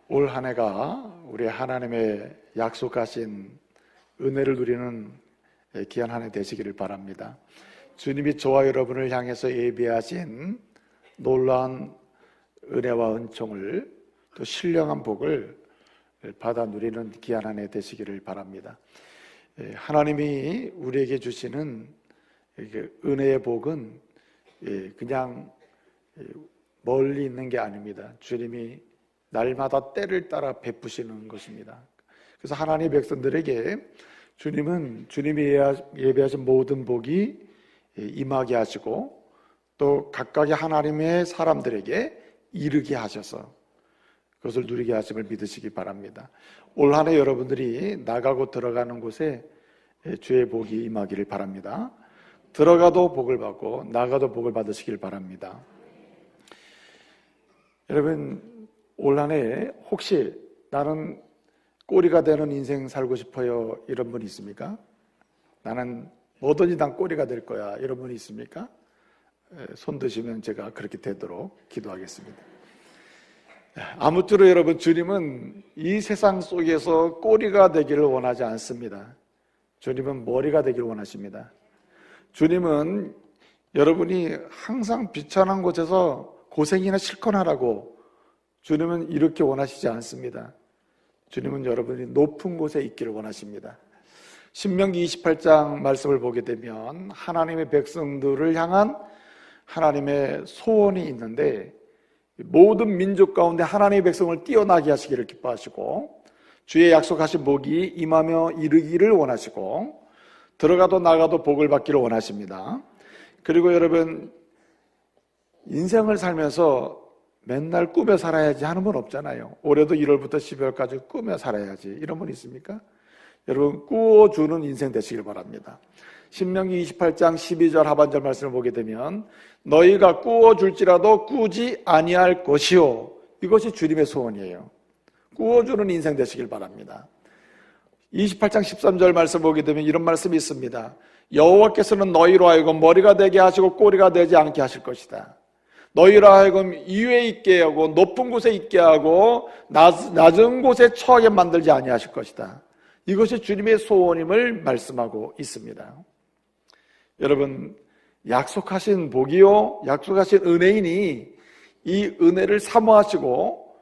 올 한 해가 우리 하나님의 약속하신 은혜를 누리는 귀한 한 해 되시기를 바랍니다. 주님이 저와 여러분을 향해서 예비하신 놀라운 은혜와 은총을 또 신령한 복을 받아 누리는 귀한 한 해 되시기를 바랍니다. 하나님이 우리에게 주시는 은혜의 복은 그냥 멀리 있는 게 아닙니다. 주님이 날마다 때를 따라 베푸시는 것입니다. 그래서 하나님의 백성들에게 주님은 주님이 예비하신 모든 복이 임하게 하시고 또 각각의 하나님의 사람들에게 이르게 하셔서 그것을 누리게 하심을 믿으시기 바랍니다. 올 한 해 여러분들이 나가고 들어가는 곳에 주의 복이 임하기를 바랍니다. 들어가도 복을 받고 나가도 복을 받으시길 바랍니다. 여러분, 올 한 해 혹시 나는 꼬리가 되는 인생 살고 싶어요 이런 분 있습니까? 나는 뭐든지 난 꼬리가 될 거야 이런 분 있습니까? 손 드시면 제가 그렇게 되도록 기도하겠습니다. 아무쪼록 여러분, 주님은 이 세상 속에서 꼬리가 되기를 원하지 않습니다. 주님은 머리가 되기를 원하십니다. 주님은 여러분이 항상 비천한 곳에서 고생이나 실컷 하라고 주님은 이렇게 원하시지 않습니다. 주님은 여러분이 높은 곳에 있기를 원하십니다. 신명기 28장 말씀을 보게 되면 하나님의 백성들을 향한 하나님의 소원이 있는데 모든 민족 가운데 하나님의 백성을 뛰어나게 하시기를 기뻐하시고 주의 약속하신 복이 임하며 이르기를 원하시고 들어가도 나가도 복을 받기를 원하십니다. 그리고 여러분, 인생을 살면서 맨날 꾸며 살아야지 하는 분 없잖아요. 올해도 1월부터 12월까지 꾸며 살아야지 이런 분 있습니까? 여러분, 꾸어주는 인생 되시길 바랍니다. 신명기 28장 12절 하반절 말씀을 보게 되면 너희가 꾸어줄지라도 꾸지 아니할 것이요, 이것이 주님의 소원이에요. 꾸어주는 인생 되시길 바랍니다. 28장 13절 말씀 보게 되면 이런 말씀이 있습니다. 여호와께서는 너희로 하여금 머리가 되게 하시고 꼬리가 되지 않게 하실 것이다. 너희로 하여금 위에 있게 하고 높은 곳에 있게 하고 낮은 곳에 처하게 만들지 아니하실 것이다. 이것이 주님의 소원임을 말씀하고 있습니다. 여러분, 약속하신 복이요, 약속하신 은혜이니 이 은혜를 사모하시고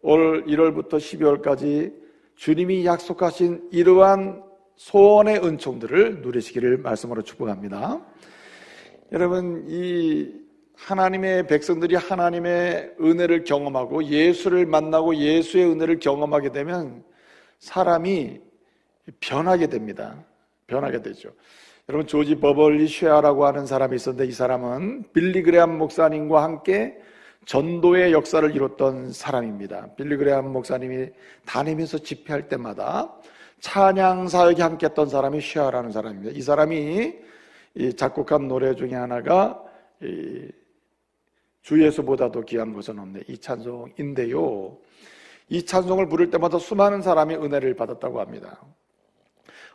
올 1월부터 12월까지 주님이 약속하신 이러한 소원의 은총들을 누리시기를 말씀으로 축복합니다. 여러분, 이 하나님의 백성들이 하나님의 은혜를 경험하고 예수를 만나고 예수의 은혜를 경험하게 되면 사람이 변하게 됩니다. 변하게 되죠. 여러분, 조지 버벌리 쉐아라고 하는 사람이 있었는데 이 사람은 빌리 그레함 목사님과 함께 전도의 역사를 이뤘던 사람입니다. 빌리 그레함 목사님이 다니면서 집회할 때마다 찬양 사역에 함께 했던 사람이 쉐아라는 사람입니다. 이 사람이 작곡한 노래 중에 하나가 주 예수보다도 귀한 것은 없네, 이 찬송인데요, 이 찬송을 부를 때마다 수많은 사람이 은혜를 받았다고 합니다.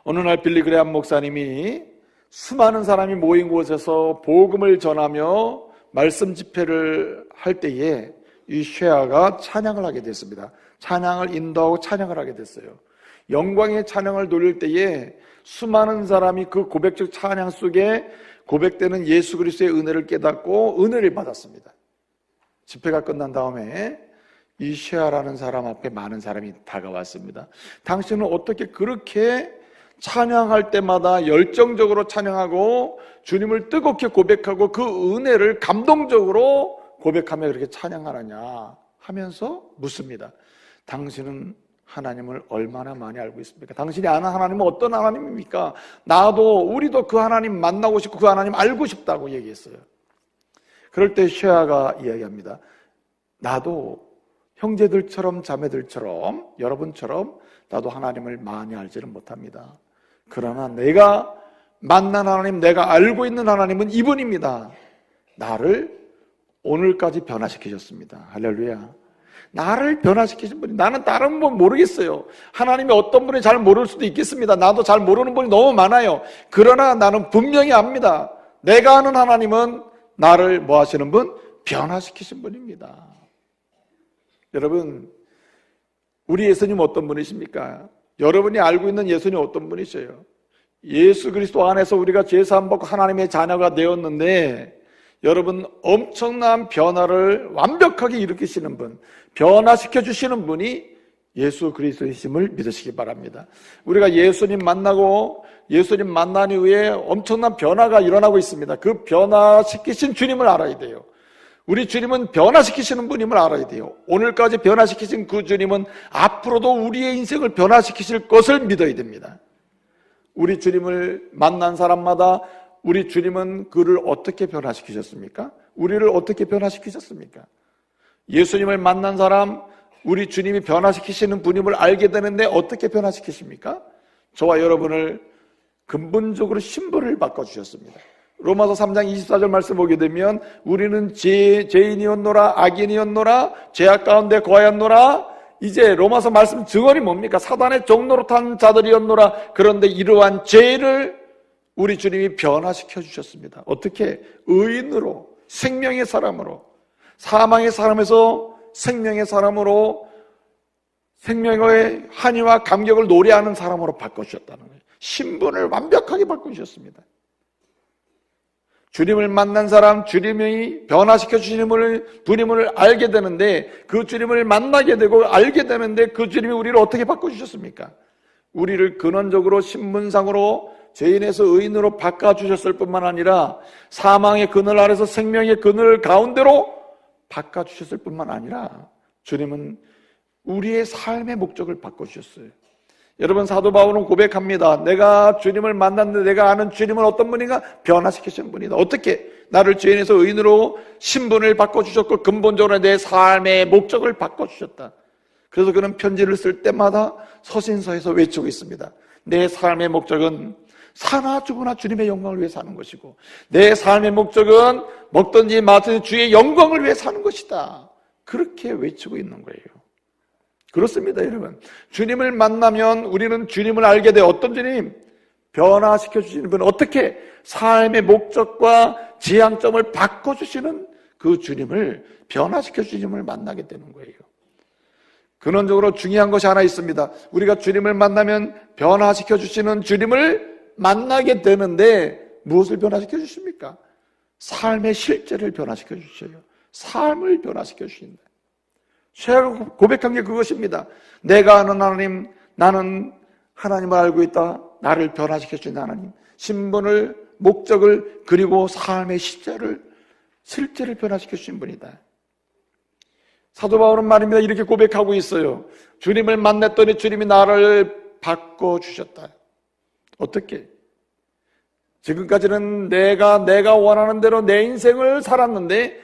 어느 날 빌리 그레함 목사님이 수많은 사람이 모인 곳에서 복음을 전하며 말씀 집회를 할 때에 이 쉐아가 찬양을 하게 됐습니다. 찬양을 인도하고 찬양을 하게 됐어요. 영광의 찬양을 돌릴 때에 수많은 사람이 그 고백적 찬양 속에 고백되는 예수 그리스도의 은혜를 깨닫고 은혜를 받았습니다. 집회가 끝난 다음에 이 쉐아라는 사람 앞에 많은 사람이 다가왔습니다. 당신은 어떻게 그렇게 찬양할 때마다 열정적으로 찬양하고 주님을 뜨겁게 고백하고 그 은혜를 감동적으로 고백하며 그렇게 찬양하느냐 하면서 묻습니다. 당신은 하나님을 얼마나 많이 알고 있습니까? 당신이 아는 하나님은 어떤 하나님입니까? 우리도 그 하나님 만나고 싶고 그 하나님 알고 싶다고 얘기했어요. 그럴 때 쉐아가 이야기합니다. 나도 형제들처럼 자매들처럼 여러분처럼 나도 하나님을 많이 알지는 못합니다. 그러나 내가 만난 하나님, 내가 알고 있는 하나님은 이분입니다. 나를 오늘까지 변화시키셨습니다. 할렐루야. 나를 변화시키신 분이, 나는 다른 분 모르겠어요. 하나님이 어떤 분이 잘 모를 수도 있겠습니다. 나도 잘 모르는 분이 너무 많아요. 그러나 나는 분명히 압니다. 내가 아는 하나님은 나를 뭐 하시는 분? 변화시키신 분입니다. 여러분, 우리 예수님 어떤 분이십니까? 여러분이 알고 있는 예수님 어떤 분이세요? 예수 그리스도 안에서 우리가 죄 사함 받고 하나님의 자녀가 되었는데, 여러분, 엄청난 변화를 완벽하게 일으키시는 분, 변화시켜 주시는 분이 예수 그리스도이심을 믿으시기 바랍니다. 우리가 예수님 만나고 예수님 만난 이후에 엄청난 변화가 일어나고 있습니다. 그 변화시키신 주님을 알아야 돼요. 우리 주님은 변화시키시는 분임을 알아야 돼요. 오늘까지 변화시키신 그 주님은 앞으로도 우리의 인생을 변화시키실 것을 믿어야 됩니다. 우리 주님을 만난 사람마다 우리 주님은 그를 어떻게 변화시키셨습니까? 우리를 어떻게 변화시키셨습니까? 예수님을 만난 사람, 우리 주님이 변화시키시는 분임을 알게 되는데 어떻게 변화시키십니까? 저와 여러분을 근본적으로 신분을 바꿔주셨습니다. 로마서 3장 24절 말씀 보게 되면 우리는 죄인이었노라, 악인이었노라, 죄악 가운데 거하였노라. 이제 로마서 말씀 증언이 뭡니까? 사단의 종로로 탄 자들이었노라. 그런데 이러한 죄를 우리 주님이 변화시켜 주셨습니다. 어떻게? 의인으로, 생명의 사람으로, 사망의 사람에서 생명의 사람으로, 생명의 한의와 감격을 노래하는 사람으로 바꿔주셨다는 거예요. 신분을 완벽하게 바꾸셨습니다. 주님을 만난 사람, 주님이 변화시켜 주시는 분임을 알게 되는데, 그 주님을 만나게 되고 알게 되는데 그 주님이 우리를 어떻게 바꿔주셨습니까? 우리를 근원적으로 신분상으로 죄인에서 의인으로 바꿔주셨을 뿐만 아니라 사망의 그늘 아래서 생명의 그늘 가운데로 바꿔주셨을 뿐만 아니라 주님은 우리의 삶의 목적을 바꿔주셨어요. 여러분, 사도 바울은 고백합니다. 내가 주님을 만났는데 내가 아는 주님은 어떤 분인가? 변화시키신 분이다. 어떻게? 나를 죄인에서 의인으로 신분을 바꿔주셨고 근본적으로 내 삶의 목적을 바꿔주셨다. 그래서 그는 편지를 쓸 때마다 서신서에서 외치고 있습니다. 내 삶의 목적은 사나 죽으나 주님의 영광을 위해 사는 것이고, 내 삶의 목적은 먹든지 마든지 주의 영광을 위해 사는 것이다. 그렇게 외치고 있는 거예요. 그렇습니다, 여러분. 주님을 만나면 우리는 주님을 알게 돼. 어떤 주님? 변화시켜 주시는 분. 어떻게? 삶의 목적과 지향점을 바꿔주시는 그 주님을, 변화시켜 주시는 분을 만나게 되는 거예요. 근원적으로 중요한 것이 하나 있습니다. 우리가 주님을 만나면 변화시켜 주시는 주님을 만나게 되는데 무엇을 변화시켜 주십니까? 삶의 실제를 변화시켜 주셔요. 삶을 변화시켜 주신다. 제가 고백한 게 그것입니다. 내가 아는 하나님, 나는 하나님을 알고 있다. 나를 변화시켜 주신 하나님. 신분을, 목적을, 그리고 삶의 실제를 변화시켜 주신 분이다. 사도 바울은 말입니다. 이렇게 고백하고 있어요. 주님을 만났더니 주님이 나를 바꿔주셨다. 어떻게? 지금까지는 내가 원하는 대로 내 인생을 살았는데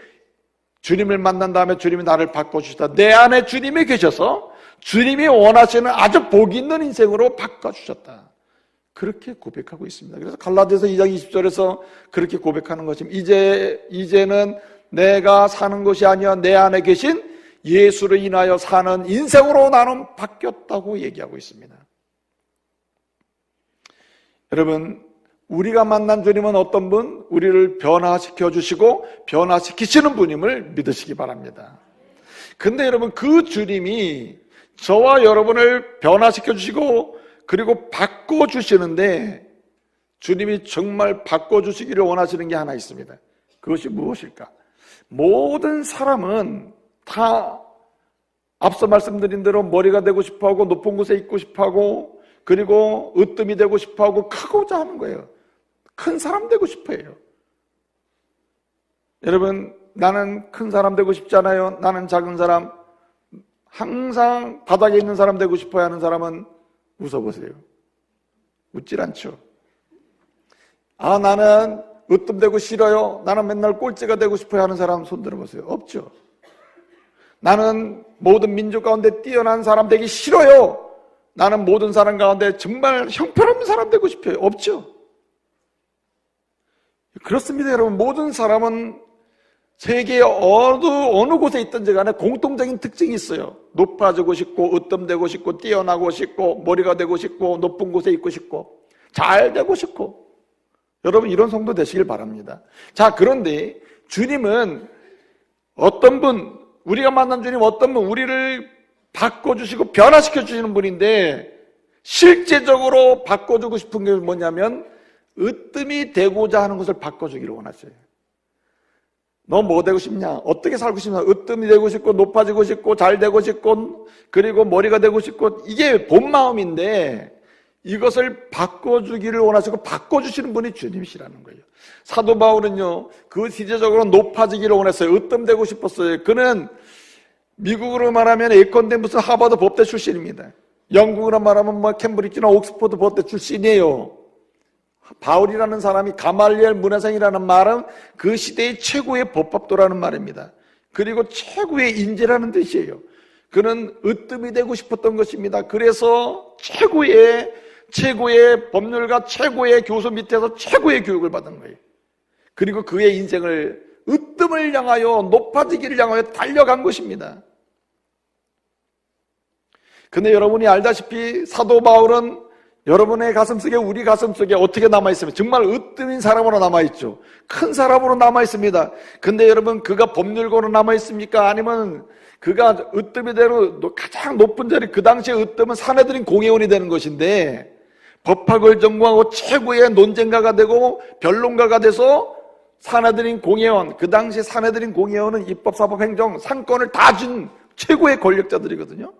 주님을 만난 다음에 주님이 나를 바꿔주셨다. 내 안에 주님이 계셔서 주님이 원하시는 아주 복 있는 인생으로 바꿔주셨다. 그렇게 고백하고 있습니다. 그래서 갈라디아서 2장 20절에서 그렇게 고백하는 것입니다. 이제는 내가 사는 것이 아니라 내 안에 계신 예수를 인하여 사는 인생으로 나는 바뀌었다고 얘기하고 있습니다. 여러분, 우리가 만난 주님은 어떤 분? 우리를 변화시켜 주시고 변화시키시는 분임을 믿으시기 바랍니다. 근데 여러분, 그 주님이 저와 여러분을 변화시켜 주시고 그리고 바꿔 주시는데, 주님이 정말 바꿔 주시기를 원하시는 게 하나 있습니다. 그것이 무엇일까? 모든 사람은 다 앞서 말씀드린 대로 머리가 되고 싶어하고 높은 곳에 있고 싶어하고 그리고 으뜸이 되고 싶어하고 크고자 하는 거예요. 큰 사람 되고 싶어해요. 여러분, 나는 큰 사람 되고 싶지 않아요. 나는 작은 사람, 항상 바닥에 있는 사람 되고 싶어야 하는 사람은 웃어보세요. 웃질 않죠. 나는 으뜸되고 싫어요. 나는 맨날 꼴찌가 되고 싶어야 하는 사람 손 들어보세요. 없죠. 나는 모든 민족 가운데 뛰어난 사람 되기 싫어요. 나는 모든 사람 가운데 정말 형편없는 사람 되고 싶어요. 없죠. 그렇습니다, 여러분. 모든 사람은 세계의 어느 곳에 있든지 간에 공통적인 특징이 있어요. 높아지고 싶고, 으뜸되고 싶고, 뛰어나고 싶고, 머리가 되고 싶고, 높은 곳에 있고 싶고, 잘 되고 싶고. 여러분, 이런 성도 되시길 바랍니다. 자, 그런데 주님은 어떤 분, 우리가 만난 주님 어떤 분, 우리를 바꿔주시고 변화시켜 주시는 분인데, 실제적으로 바꿔주고 싶은 게 뭐냐면 으뜸이 되고자 하는 것을 바꿔주기를 원하셔요. 너 뭐 되고 싶냐? 어떻게 살고 싶냐? 으뜸이 되고 싶고 높아지고 싶고 잘 되고 싶고 그리고 머리가 되고 싶고, 이게 본 마음인데 이것을 바꿔주기를 원하시고 바꿔주시는 분이 주님이시라는 거예요. 사도 바울은요, 그 시대적으로 높아지기를 원했어요. 으뜸되고 싶었어요. 그는 미국으로 말하면 예컨대 무슨 하버드 법대 출신입니다. 영국으로 말하면 뭐 캠브리지나 옥스퍼드 법대 출신이에요. 바울이라는 사람이 가말리엘 문화생이라는 말은 그 시대의 최고의 법학도라는 말입니다. 그리고 최고의 인재라는 뜻이에요. 그는 으뜸이 되고 싶었던 것입니다. 그래서 최고의 법률가, 최고의 교수 밑에서 최고의 교육을 받은 거예요. 그리고 그의 인생을 으뜸을 향하여, 높아지기를 향하여 달려간 것입니다. 근데 여러분이 알다시피 사도 바울은 여러분의 가슴속에, 우리 가슴속에 어떻게 남아있으면 정말 으뜸인 사람으로 남아있죠. 큰 사람으로 남아있습니다. 근데 여러분, 그가 법률가로 남아있습니까? 아니면 그가 으뜸이 되는 가장 높은 자리, 그 당시에 으뜸은 사내들인 공회원이 되는 것인데, 법학을 전공하고 최고의 논쟁가가 되고 변론가가 돼서 사내들인 공회원, 그 당시 사내들인 공회원은 입법, 사법, 행정, 상권을 다 준 최고의 권력자들이거든요.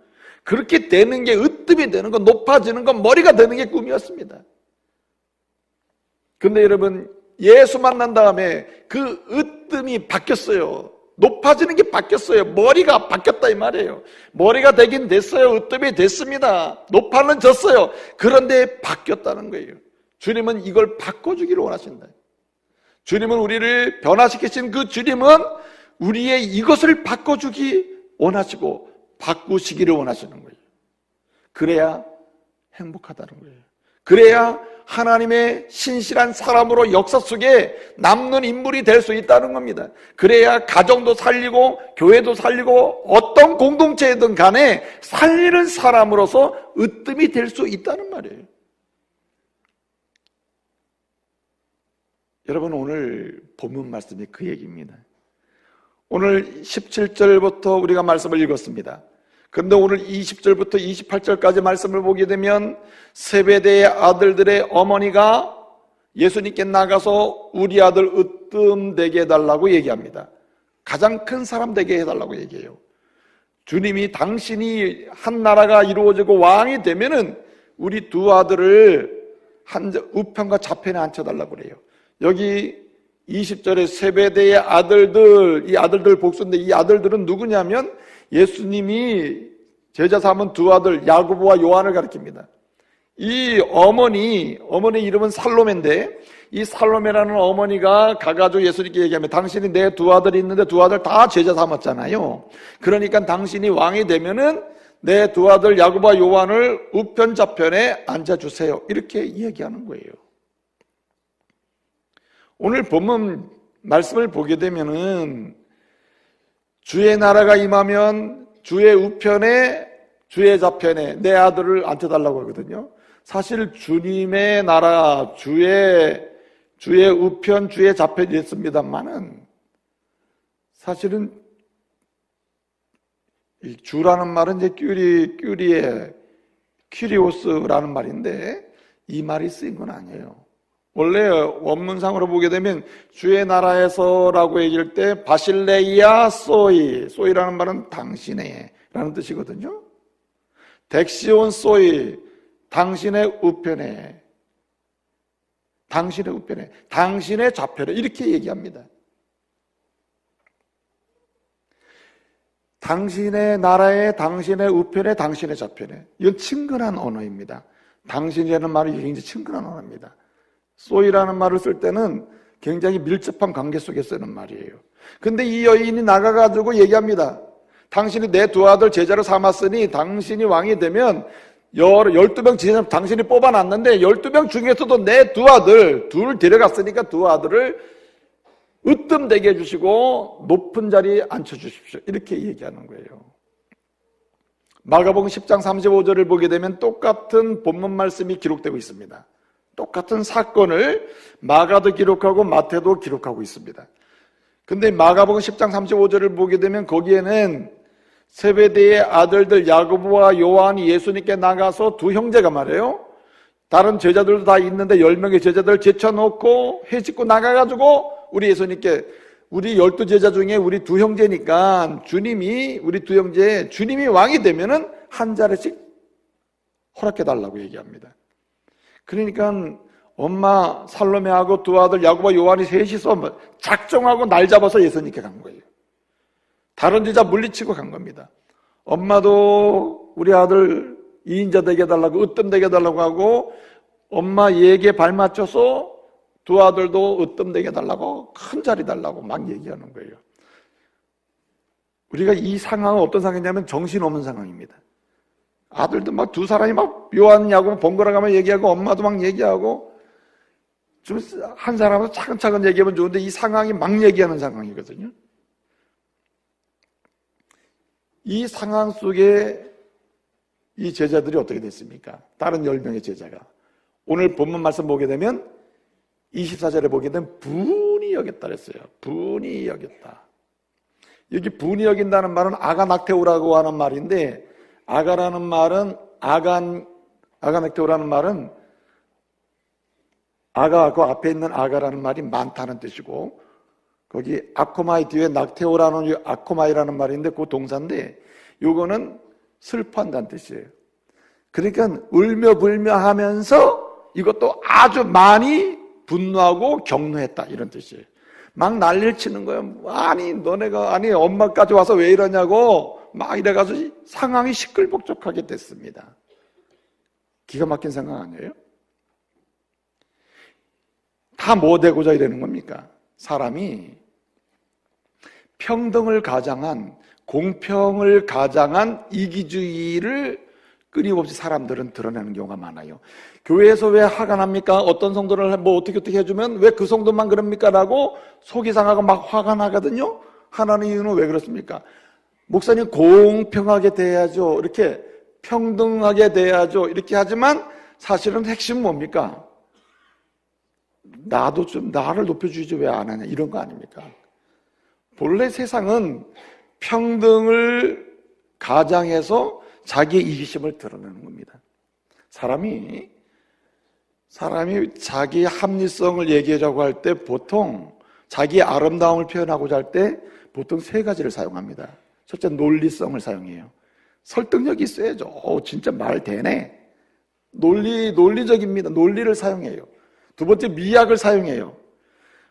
그렇게 되는 게, 으뜸이 되는 건, 높아지는 건, 머리가 되는 게 꿈이었습니다. 근데 여러분, 예수 만난 다음에 그 으뜸이 바뀌었어요. 높아지는 게 바뀌었어요. 머리가 바뀌었다 이 말이에요. 머리가 되긴 됐어요. 으뜸이 됐습니다. 높아졌어요. 그런데 바뀌었다는 거예요. 주님은 이걸 바꿔주기를 원하신다. 주님은 우리를 변화시키신 그 주님은 우리의 이것을 바꿔주기 원하시고 바꾸시기를 원하시는 거예요. 그래야 행복하다는 거예요. 그래야 하나님의 신실한 사람으로 역사 속에 남는 인물이 될 수 있다는 겁니다. 그래야 가정도 살리고 교회도 살리고 어떤 공동체이든 간에 살리는 사람으로서 으뜸이 될 수 있다는 말이에요. 여러분, 오늘 본문 말씀이 그 얘기입니다. 오늘 17절부터 우리가 말씀을 읽었습니다. 그런데 오늘 20절부터 28절까지 말씀을 보게 되면 세베대의 아들들의 어머니가 예수님께 나가서 우리 아들 으뜸 되게 해달라고 얘기합니다. 가장 큰 사람 되게 해달라고 얘기해요. 주님이, 당신이 한 나라가 이루어지고 왕이 되면은 우리 두 아들을 우편과 좌편에 앉혀달라고 그래요. 여기 20절에 세베대의 아들들, 이 아들들 복수인데 이 아들들은 누구냐면 예수님이 제자 삼은 두 아들 야고보와 요한을 가리킵니다. 이 어머니 이름은 살로메인데, 이 살로메라는 어머니가 가가지고 예수님께 얘기하면, 당신이 내 두 아들이 있는데 두 아들 다 제자 삼았잖아요. 그러니까 당신이 왕이 되면은 내 두 아들 야고보와 요한을 우편 좌편에 앉아주세요. 이렇게 얘기하는 거예요. 오늘 본문 말씀을 보게 되면은 주의 나라가 임하면 주의 우편에 주의 좌편에 내 아들을 앉혀달라고 하거든요. 사실 주님의 나라, 주의 우편, 주의 좌편이 있습니다만은 사실은 주라는 말은 이제 큐리의 큐리오스라는 말인데 이 말이 쓰인 건 아니에요. 원래 원문상으로 보게 되면 주의 나라에서라고 얘기할 때 바실레이아 소이라는 말은 당신의 라는 뜻이거든요. 덱시온 소이, 당신의 우편에, 당신의 좌편에, 이렇게 얘기합니다. 당신의 나라에, 당신의 우편에, 당신의 좌편에. 이건 친근한 언어입니다. 당신이라는 말이 굉장히 친근한 언어입니다. 소이라는 말을 쓸 때는 굉장히 밀접한 관계 속에 쓰는 말이에요. 근데 이 여인이 나가가지고 얘기합니다. 당신이 내 두 아들 제자로 삼았으니 당신이 왕이 되면 12명 제자 당신이 뽑아놨는데 12명 중에서도 내 두 아들, 둘 데려갔으니까 두 아들을 으뜸되게 해주시고 높은 자리에 앉혀주십시오. 이렇게 얘기하는 거예요. 마가복음 10장 35절을 보게 되면 똑같은 본문 말씀이 기록되고 있습니다. 똑같은 사건을 마가도 기록하고 마태도 기록하고 있습니다. 근데 마가복음 10장 35절을 보게 되면 거기에는 세베대의 아들들 야고보와 요한이 예수님께 나가서 두 형제가 말이에요. 다른 제자들도 다 있는데 10명의 제자들을 제쳐놓고 해집고 나가가지고 우리 예수님께, 우리 12제자 중에 우리 두 형제니까 우리 두 형제, 주님이 왕이 되면은 한 자리씩 허락해달라고 얘기합니다. 그러니까 엄마 살로메하고 두 아들 야고보와 요한이 셋이서 작정하고 날 잡아서 예수님께 간 거예요. 다른 제자 물리치고 간 겁니다. 엄마도 우리 아들 2인자 되게 해달라고, 으뜸되게 해달라고 하고, 엄마 얘기에 발맞춰서 두 아들도 으뜸되게 해달라고, 큰 자리 달라고 막 얘기하는 거예요. 우리가 이 상황은 어떤 상황이냐면 정신없는 상황입니다. 아들도 막 두 사람이 막 요한 야고보 번갈아 가며 얘기하고, 엄마도 막 얘기하고, 좀 한 사람은 차근차근 얘기하면 좋은데 이 상황이 막 얘기하는 상황이거든요. 이 상황 속에 이 제자들이 어떻게 됐습니까? 다른 10명의 제자가. 오늘 본문 말씀 보게 되면 24절에 보게 되면 분이 여겼다 그랬어요. 분이 여겼다. 여기 분이 여긴다는 말은 아가낙테오라고 하는 말인데, 아가라는 말은 아가낙테오라는 말은 아가, 그 앞에 있는 아가라는 말이 많다는 뜻이고, 거기 아코마이 뒤에 낙테오라는 아코마이라는 말인데 그 동사인데, 요거는 슬퍼한다는 뜻이에요. 그러니까 울며 불며 하면서 이것도 아주 많이 분노하고 격노했다, 이런 뜻이에요. 막 난리를 치는 거예요. 아니 너네가, 아니 엄마까지 와서 왜 이러냐고 막 이래가지고 상황이 시끌벅적하게 됐습니다. 기가 막힌 상황 아니에요? 다 뭐 되고자 이러는 겁니까? 사람이 평등을 가장한, 공평을 가장한 이기주의를 끊임없이 사람들은 드러내는 경우가 많아요. 교회에서 왜 화가 납니까? 어떤 성도를 뭐 어떻게 해주면 왜 그 성도만 그럽니까? 라고 속이 상하고 막 화가 나거든요. 하나는 이유는 왜 그렇습니까? 목사님 공평하게 대해야죠, 이렇게 평등하게 대해야죠, 이렇게 하지만 사실은 핵심은 뭡니까? 나도 좀 나를 높여주지 왜 안 하냐, 이런 거 아닙니까? 본래 세상은 평등을 가장해서 자기의 이기심을 드러내는 겁니다. 사람이 자기의 합리성을 얘기하자고 할 때 보통 자기의 아름다움을 표현하고자 할 때 보통 세 가지를 사용합니다. 첫째, 논리성을 사용해요. 설득력이 있어야죠. 진짜 말 되네. 논리적입니다. 논리를 사용해요. 두 번째, 미학을 사용해요.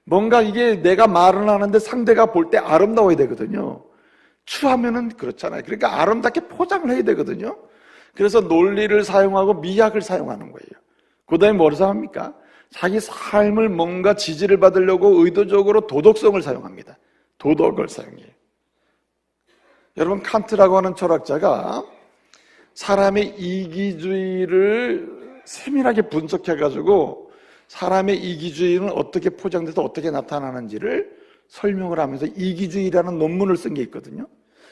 뭔가 이게 내가 말을 하는데 상대가 볼 때 아름다워야 되거든요. 추하면은 그렇잖아요. 그러니까 아름답게 포장을 해야 되거든요. 그래서 논리를 사용하고 미학을 사용하는 거예요. 그 다음에 뭘 사용합니까? 자기 삶을 뭔가 지지를 받으려고 의도적으로 도덕성을 사용합니다. 도덕을 사용해요. 여러분, 칸트라고 하는 철학자가 사람의 이기주의를 세밀하게 분석해가지고 사람의 이기주의는 어떻게 포장돼서 어떻게 나타나는지를 설명을 하면서 이기주의라는 논문을 쓴 게 있거든요.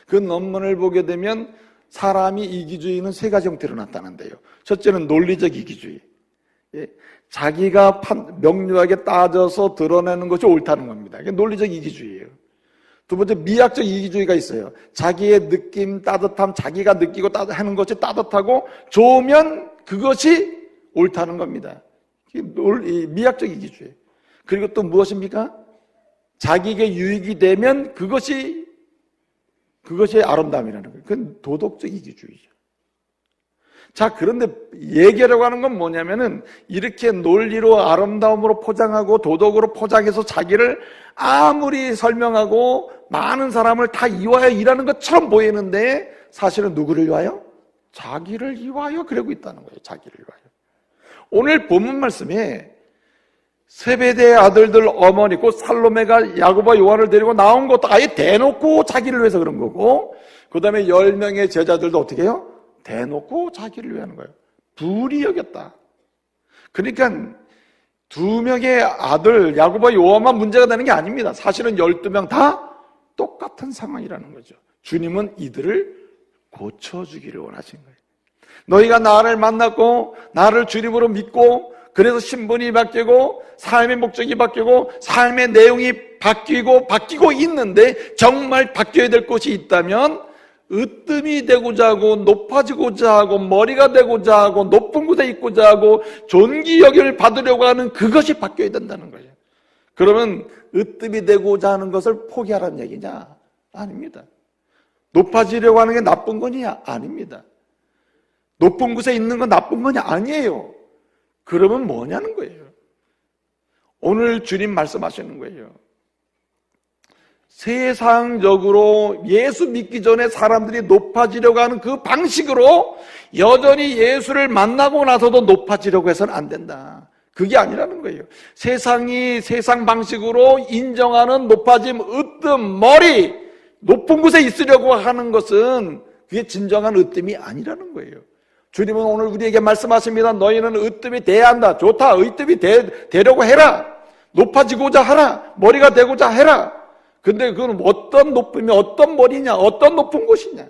그 논문을 보게 되면 사람이 이기주의는 세 가지 형태로 나타난대요. 첫째는 논리적 이기주의. 자기가 명료하게 따져서 드러내는 것이 옳다는 겁니다. 그게 논리적 이기주의예요. 두 번째, 미학적 이기주의가 있어요. 자기의 느낌, 따뜻함, 자기가 느끼고 하는 것이 따뜻하고 좋으면 그것이 옳다는 겁니다. 미학적 이기주의. 그리고 또 무엇입니까? 자기에게 유익이 되면 그것이 아름다움이라는 거예요. 그건 도덕적 이기주의죠. 자, 그런데 얘기하려고 하는 건 뭐냐면은 이렇게 논리로 아름다움으로 포장하고 도덕으로 포장해서 자기를 아무리 설명하고 많은 사람을 다 이와여 일하는 것처럼 보이는데 사실은 누구를 위하여? 자기를 위하여 그러고 있다는 거예요. 자기를 위하여. 오늘 본문 말씀에 세베대의 아들들 어머니, 곧 살로메가 야고보와 요한을 데리고 나온 것도 아예 대놓고 자기를 위해서 그런 거고, 그 다음에 10명의 제자들도 어떻게 해요? 대놓고 자기를 위하는 거예요. 불이 여겼다. 그러니까 2명의 아들 야고보와 요한만 문제가 되는 게 아닙니다. 사실은 12명 다 똑같은 상황이라는 거죠. 주님은 이들을 고쳐주기를 원하신 거예요. 너희가 나를 만났고 나를 주님으로 믿고 그래서 신분이 바뀌고 삶의 목적이 바뀌고 삶의 내용이 바뀌고 있는데 정말 바뀌어야 될 것이 있다면 으뜸이 되고자 하고 높아지고자 하고 머리가 되고자 하고 높은 곳에 있고자 하고 존귀 여김을 받으려고 하는 그것이 바뀌어야 된다는 거예요. 그러면 으뜸이 되고자 하는 것을 포기하라는 얘기냐? 아닙니다. 높아지려고 하는 게 나쁜 거냐? 아닙니다. 높은 곳에 있는 건 나쁜 거냐? 아니에요. 그러면 뭐냐는 거예요. 오늘 주님 말씀하시는 거예요. 세상적으로 예수 믿기 전에 사람들이 높아지려고 하는 그 방식으로 여전히 예수를 만나고 나서도 높아지려고 해서는 안 된다. 그게 아니라는 거예요. 세상이 세상 방식으로 인정하는 높아짐, 으뜸, 머리, 높은 곳에 있으려고 하는 것은 그게 진정한 으뜸이 아니라는 거예요. 주님은 오늘 우리에게 말씀하십니다. 너희는 으뜸이 돼야 한다. 좋다. 으뜸이 되려고 해라. 높아지고자 하라. 머리가 되고자 해라. 근데 그건 어떤 높음이 어떤 머리냐, 어떤 높은 곳이냐.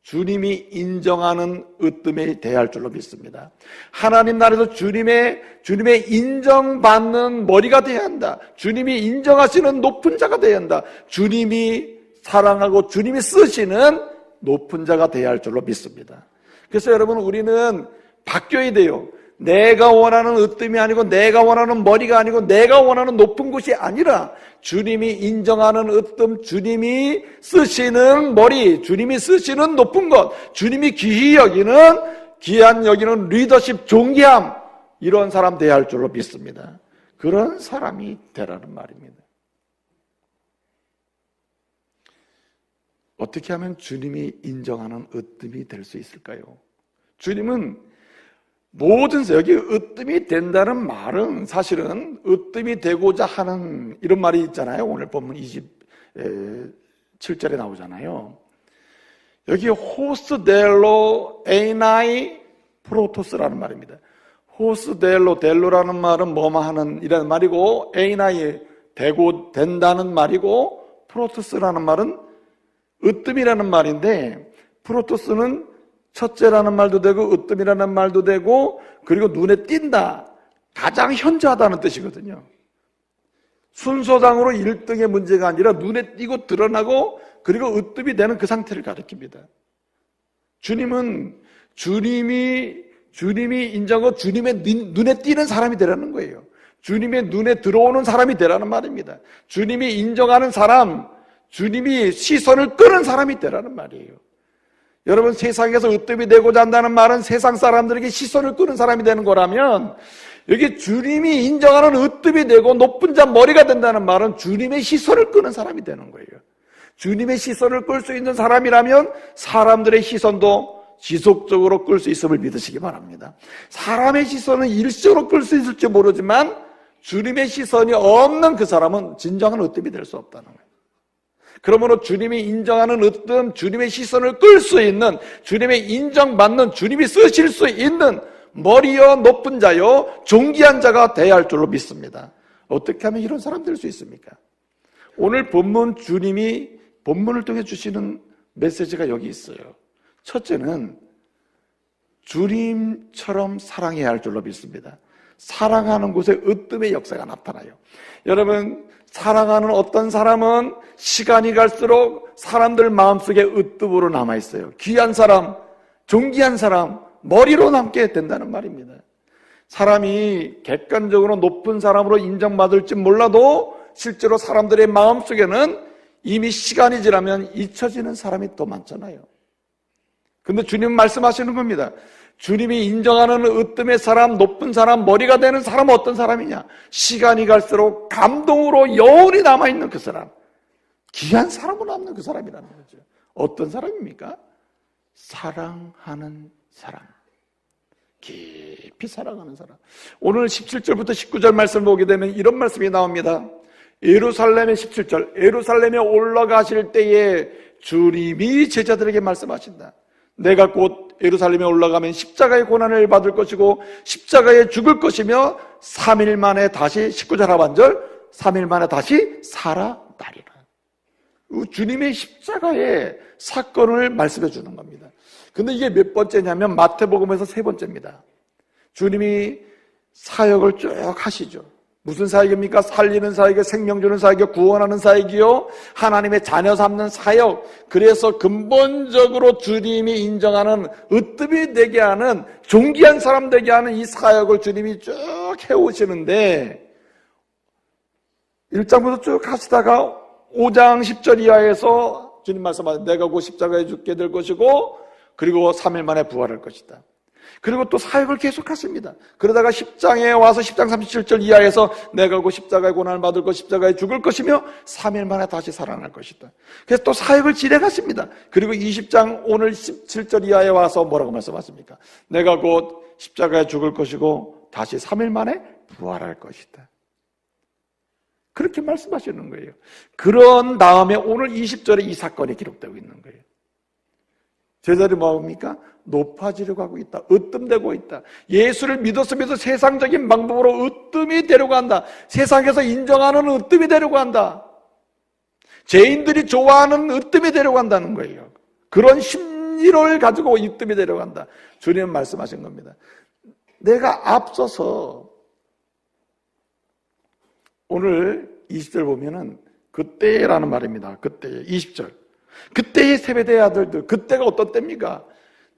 주님이 인정하는 으뜸에 대할 줄로 믿습니다. 하나님 나라에서 주님의 인정받는 머리가 되어야 한다. 주님이 인정하시는 높은 자가 되어야 한다. 주님이 사랑하고 주님이 쓰시는 높은 자가 되어야 할 줄로 믿습니다. 그래서 여러분, 우리는 바뀌어야 돼요. 내가 원하는 으뜸이 아니고 내가 원하는 머리가 아니고 내가 원하는 높은 곳이 아니라 주님이 인정하는 으뜸, 주님이 쓰시는 머리, 주님이 쓰시는 높은 것, 주님이 귀한 여기는 리더십, 존귀함, 이런 사람 되어야 할 줄로 믿습니다. 그런 사람이 되라는 말입니다. 어떻게 하면 주님이 인정하는 으뜸이 될 수 있을까요? 주님은 여기 으뜸이 된다는 말은 사실은 으뜸이 되고자 하는 이런 말이 있잖아요. 오늘 본문 27절에 나오잖아요. 여기 호스델로 에이나이 프로토스라는 말입니다. 델로라는 말은 뭐뭐 하는 이라는 말이고, 에이나이 되고 된다는 말이고, 프로토스라는 말은 으뜸이라는 말인데, 프로토스는 첫째라는 말도 되고 으뜸이라는 말도 되고, 그리고 눈에 띈다, 가장 현저하다는 뜻이거든요. 순서상으로 1등의 문제가 아니라 눈에 띄고 드러나고 그리고 으뜸이 되는 그 상태를 가리킵니다. 주님은 주님이 인정하고 주님의 눈에 띄는 사람이 되라는 거예요. 주님의 눈에 들어오는 사람이 되라는 말입니다. 주님이 인정하는 사람, 주님이 시선을 끄는 사람이 되라는 말이에요. 여러분, 세상에서 으뜸이 되고자 한다는 말은 세상 사람들에게 시선을 끄는 사람이 되는 거라면, 여기 주님이 인정하는 으뜸이 되고 높은 자 머리가 된다는 말은 주님의 시선을 끄는 사람이 되는 거예요. 주님의 시선을 끌 수 있는 사람이라면 사람들의 시선도 지속적으로 끌 수 있음을 믿으시기 바랍니다. 사람의 시선은 일시적으로 끌 수 있을지 모르지만 주님의 시선이 없는 그 사람은 진정한 으뜸이 될 수 없다는 거예요. 그러므로 주님이 인정하는 으뜸, 주님의 시선을 끌 수 있는, 주님의 인정받는, 주님이 쓰실 수 있는 머리여 높은 자요 존귀한 자가 되어야 할 줄로 믿습니다. 어떻게 하면 이런 사람 될 수 있습니까? 오늘 주님이 본문을 통해 주시는 메시지가 여기 있어요. 첫째는 주님처럼 사랑해야 할 줄로 믿습니다. 사랑하는 곳에 으뜸의 역사가 나타나요. 여러분, 사랑하는 어떤 사람은 시간이 갈수록 사람들 마음속에 으뜸으로 남아있어요. 귀한 사람, 존귀한 사람, 머리로 남게 된다는 말입니다. 사람이 객관적으로 높은 사람으로 인정받을지 몰라도 실제로 사람들의 마음속에는 이미 시간이 지나면 잊혀지는 사람이 더 많잖아요. 근데 주님 말씀하시는 겁니다. 주님이 인정하는 으뜸의 사람, 높은 사람, 머리가 되는 사람은 어떤 사람이냐? 시간이 갈수록 감동으로 영원히 남아있는 그 사람, 귀한 사람으로 남는 그 사람이라는 거죠. 어떤 사람입니까? 사랑하는 사람, 깊이 사랑하는 사람. 오늘 17절부터 19절 말씀을 보게 되면 이런 말씀이 나옵니다. 예루살렘의 17절, 예루살렘에 올라가실 때에 주님이 제자들에게 말씀하신다. 내가 곧 예루살렘에 올라가면 십자가의 고난을 받을 것이고 십자가에 죽을 것이며 3일 만에 다시, 19절 하반절, 3일 만에 다시 살아나리라. 주님의 십자가의 사건을 말씀해 주는 겁니다. 근데 이게 몇 번째냐면 마태복음에서 3번째입니다. 주님이 사역을 쭉 하시죠. 무슨 사역입니까? 살리는 사역이요, 생명 주는 사역이요, 구원하는 사역이요, 하나님의 자녀 삼는 사역. 그래서 근본적으로 주님이 인정하는, 으뜸이 되게 하는, 존귀한 사람 되게 하는 이 사역을 주님이 쭉 해오시는데 1장부터 쭉 하시다가 5장 10절 이하에서 주님 말씀하신 내가 곧 십자가에 죽게 될 것이고 그리고 3일 만에 부활할 것이다. 그리고 또 사역을 계속하십니다. 그러다가 10장에 와서 10장 37절 이하에서 내가 곧 십자가의 고난을 받을 것, 십자가에 죽을 것이며 3일 만에 다시 살아날 것이다. 그래서 또 사역을 진행하십니다. 그리고 20장 오늘 17절 이하에 와서 뭐라고 말씀하십니까? 내가 곧 십자가에 죽을 것이고 다시 3일 만에 부활할 것이다. 그렇게 말씀하시는 거예요. 그런 다음에 오늘 20절에 이 사건이 기록되고 있는 거예요. 제자들이 뭐합니까? 높아지려고 하고 있다. 으뜸되고 있다. 예수를 믿었으면서 세상적인 방법으로 으뜸이 되려고 한다. 세상에서 인정하는 으뜸이 되려고 한다. 죄인들이 좋아하는 으뜸이 되려고 한다는 거예요. 그런 심리를 가지고 으뜸이 되려고 한다. 주님은 말씀하신 겁니다. 내가 앞서서 오늘 20절 보면은 그때라는 말입니다. 그때 20절. 그때의 세베대의 아들들, 그때가 어떤 때입니까?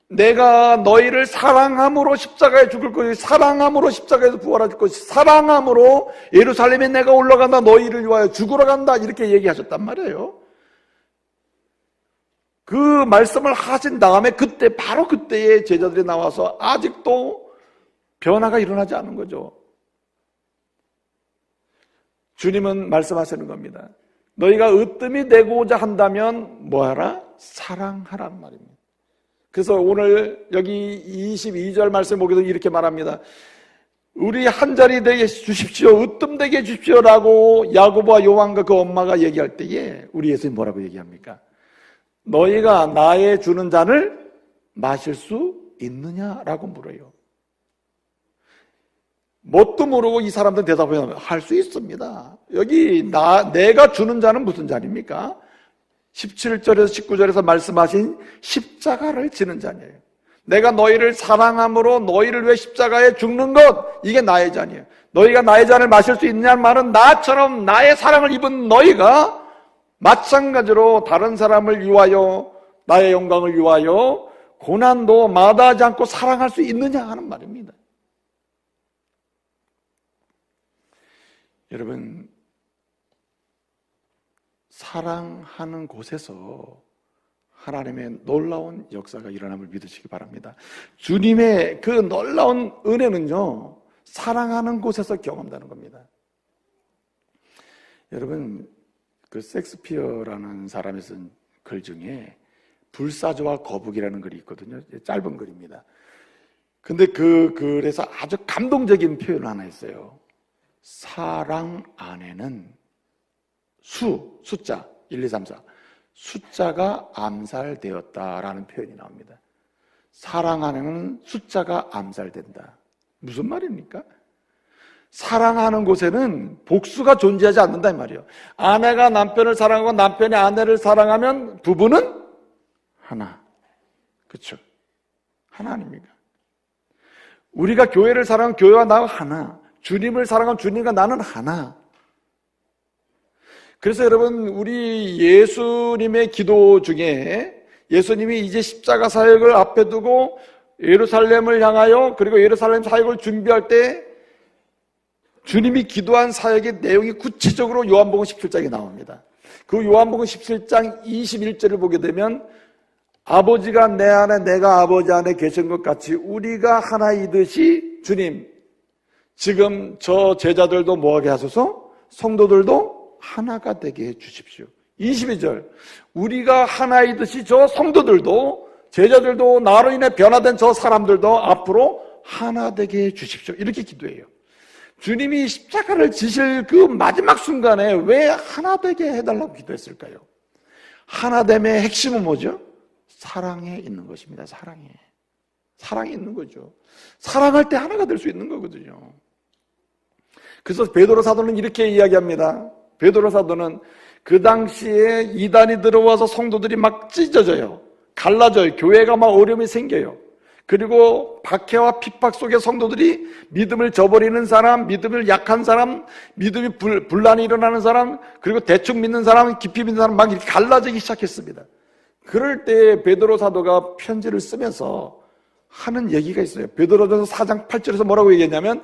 내가 너희를 사랑함으로 십자가에 죽을 것이, 사랑함으로 십자가에서 부활할 것이, 사랑함으로 예루살렘에 내가 올라간다, 너희를 위하여 죽으러 간다, 이렇게 얘기하셨단 말이에요. 그 말씀을 하신 다음에 그때, 바로 그때에 제자들이 나와서 아직도 변화가 일어나지 않은 거죠. 주님은 말씀하시는 겁니다. 너희가 으뜸이 되고자 한다면 뭐하라? 사랑하라는 말입니다. 그래서 오늘 여기 22절 말씀 보기도 이렇게 말합니다. 우리 한 자리 되게 주십시오. 으뜸되게 해주십시오 라고 야고보와 요한과 그 엄마가 얘기할 때에 우리 예수님 뭐라고 얘기합니까? 너희가 나의 주는 잔을 마실 수 있느냐라고 물어요. 뭣도 모르고 이 사람들 대답하면 할 수 있습니다. 여기 내가 주는 잔은 무슨 잔입니까? 17절에서 19절에서 말씀하신 십자가를 지는 잔이에요. 내가 너희를 사랑함으로 너희를 위해 십자가에 죽는 것, 이게 나의 잔이에요. 너희가 나의 잔을 마실 수 있느냐는 말은 나처럼 나의 사랑을 입은 너희가 마찬가지로 다른 사람을 위하여, 나의 영광을 위하여 고난도 마다하지 않고 사랑할 수 있느냐 하는 말입니다. 여러분, 사랑하는 곳에서 하나님의 놀라운 역사가 일어남을 믿으시기 바랍니다. 주님의 그 놀라운 은혜는요, 사랑하는 곳에서 경험되는 겁니다. 여러분, 그 섹스피어라는 사람이 쓴 글 중에 불사조와 거북이라는 글이 있거든요. 짧은 글입니다. 근데 그 글에서 아주 감동적인 표현을 하나 했어요. 사랑 안에는 숫자 1, 2, 3, 4 숫자가 암살되었다라는 표현이 나옵니다. 사랑 안에는 숫자가 암살된다. 무슨 말입니까? 사랑하는 곳에는 복수가 존재하지 않는다 이 말이에요. 아내가 남편을 사랑하고 남편이 아내를 사랑하면 부부는 하나. 그렇죠? 하나 아닙니까? 우리가 교회를 사랑하면 교회와 나와 하나. 주님을 사랑하면 주님과 나는 하나. 그래서 여러분, 우리 예수님의 기도 중에 예수님이 이제 십자가 사역을 앞에 두고 예루살렘을 향하여, 그리고 예루살렘 사역을 준비할 때 주님이 기도한 사역의 내용이 구체적으로 요한복음 17장에 나옵니다. 그 요한복음 17장 21절을 보게 되면 아버지가 내 안에 내가 아버지 안에 계신 것 같이 우리가 하나이듯이 주님, 지금 저 제자들도 뭐하게 하소서? 성도들도 하나가 되게 해주십시오. 22절, 우리가 하나이듯이 저 성도들도, 제자들도, 나로 인해 변화된 저 사람들도 앞으로 하나 되게 해주십시오. 이렇게 기도해요. 주님이 십자가를 지실 그 마지막 순간에 왜 하나 되게 해달라고 기도했을까요? 하나됨의 핵심은 뭐죠? 사랑에 있는 것입니다. 사랑에 있는 거죠. 사랑할 때 하나가 될 수 있는 거거든요. 그래서 베드로 사도는 이렇게 이야기합니다. 베드로 사도는 그 당시에 이단이 들어와서 성도들이 막 찢어져요. 갈라져요. 교회가 막 어려움이 생겨요. 그리고 박해와 핍박 속의 성도들이 믿음을 저버리는 사람, 믿음을 약한 사람, 믿음이 분란이 일어나는 사람, 그리고 대충 믿는 사람, 깊이 믿는 사람 막 이렇게 갈라지기 시작했습니다. 그럴 때 베드로 사도가 편지를 쓰면서 하는 얘기가 있어요. 베드로전서 4장 8절에서 뭐라고 얘기했냐면,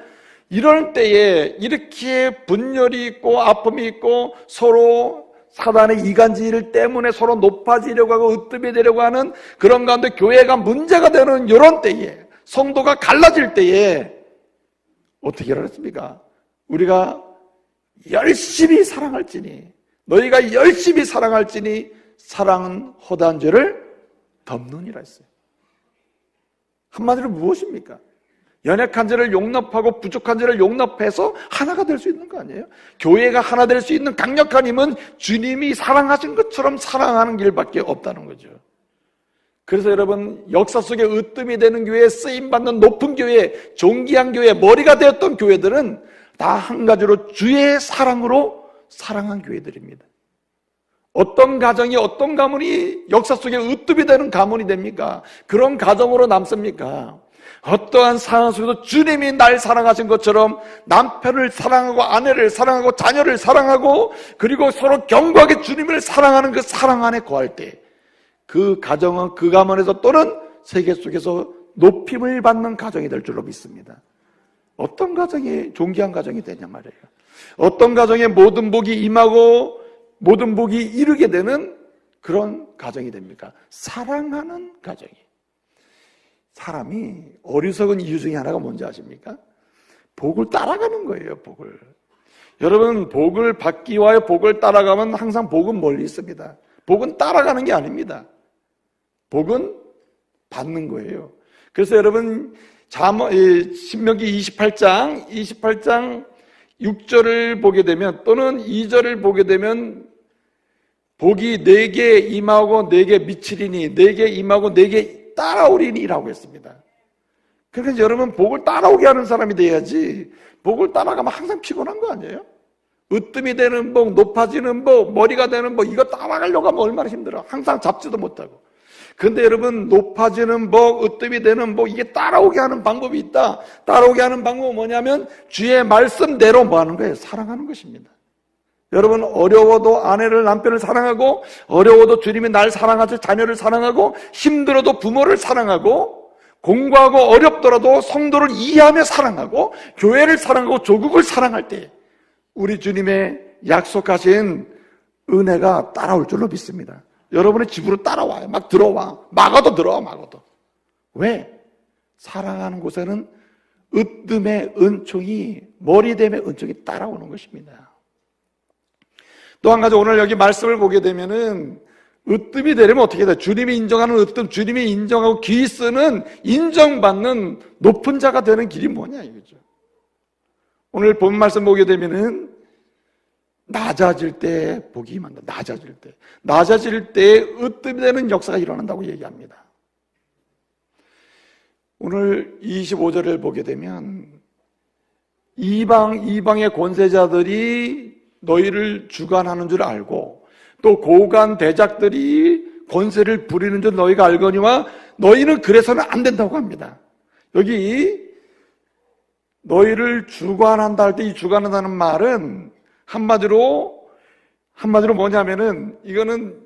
이럴 때에 이렇게 분열이 있고 아픔이 있고 서로 사단의 이간질 때문에 서로 높아지려고 하고 으뜸이 되려고 하는 그런 가운데 교회가 문제가 되는 이런 때에, 성도가 갈라질 때에 어떻게 하랬습니까? 우리가 열심히 사랑할지니, 너희가 열심히 사랑할지니 사랑은 허다한 죄를 덮느니라 했어요. 한마디로 무엇입니까? 연약한 죄를 용납하고 부족한 죄를 용납해서 하나가 될 수 있는 거 아니에요? 교회가 하나 될 수 있는 강력한 힘은 주님이 사랑하신 것처럼 사랑하는 길밖에 없다는 거죠. 그래서 여러분, 역사 속에 으뜸이 되는 교회, 쓰임받는 높은 교회, 존귀한 교회, 머리가 되었던 교회들은 다 한 가지로 주의 사랑으로 사랑한 교회들입니다. 어떤 가정이, 어떤 가문이 역사 속에 으뜸이 되는 가문이 됩니까? 그런 가정으로 남습니까? 어떠한 상황 속에서 주님이 날 사랑하신 것처럼 남편을 사랑하고 아내를 사랑하고 자녀를 사랑하고 그리고 서로 견고하게 주님을 사랑하는 그 사랑 안에 거할 때 그 가정은 그 가문에서 또는 세계 속에서 높임을 받는 가정이 될 줄로 믿습니다. 어떤 가정이 존귀한 가정이 되냐 말이에요. 어떤 가정에 모든 복이 임하고 모든 복이 이루게 되는 그런 가정이 됩니까? 사랑하는 가정이. 사람이 어리석은 이유 중에 하나가 뭔지 아십니까? 복을 따라가는 거예요, 복을. 여러분, 복을 받기 위하여 복을 따라가면 항상 복은 멀리 있습니다. 복은 따라가는 게 아닙니다. 복은 받는 거예요. 그래서 여러분, 신명기 28장 6절을 보게 되면 또는 2절을 보게 되면 복이 내게 임하고 내게 미치리니 내게 임하고 내게 따라오리니라고 했습니다. 그러니까 여러분, 복을 따라오게 하는 사람이 돼야지 복을 따라가면 항상 피곤한 거 아니에요? 으뜸이 되는 복, 높아지는 복, 머리가 되는 복, 이거 따라가려고 하면 얼마나 힘들어. 항상 잡지도 못하고. 근데 여러분, 높아지는 복, 으뜸이 되는 복, 이게 따라오게 하는 방법이 있다. 따라오게 하는 방법은 뭐냐면 주의 말씀대로 뭐 하는 거예요? 사랑하는 것입니다. 여러분, 어려워도 아내를, 남편을 사랑하고, 어려워도 주님이 날 사랑하죠. 자녀를 사랑하고, 힘들어도 부모를 사랑하고, 공부하고 어렵더라도 성도를 이해하며 사랑하고, 교회를 사랑하고 조국을 사랑할 때 우리 주님의 약속하신 은혜가 따라올 줄로 믿습니다. 여러분의 집으로 따라와요. 막 들어와. 막아도 들어와, 막아도. 왜? 사랑하는 곳에는 으뜸의 은총이, 머리됨의 은총이 따라오는 것입니다. 또 한 가지, 오늘 여기 말씀을 보게 되면은 으뜸이 되려면 어떻게 돼요? 주님이 인정하는 으뜸, 주님이 인정하고 귀 쓰는 인정받는 높은 자가 되는 길이 뭐냐 이거죠. 오늘 본 말씀 보게 되면은 낮아질 때 복이 임한다. 낮아질 때 으뜸이 되는 역사가 일어난다고 얘기합니다. 오늘 25절을 보게 되면 이방의 권세자들이 너희를 주관하는 줄 알고 또 고관 대작들이 권세를 부리는 줄 너희가 알거니와 너희는 그래서는 안 된다고 합니다. 여기 너희를 주관한다 할 때 이 주관한다는 말은 한마디로 뭐냐면은 이거는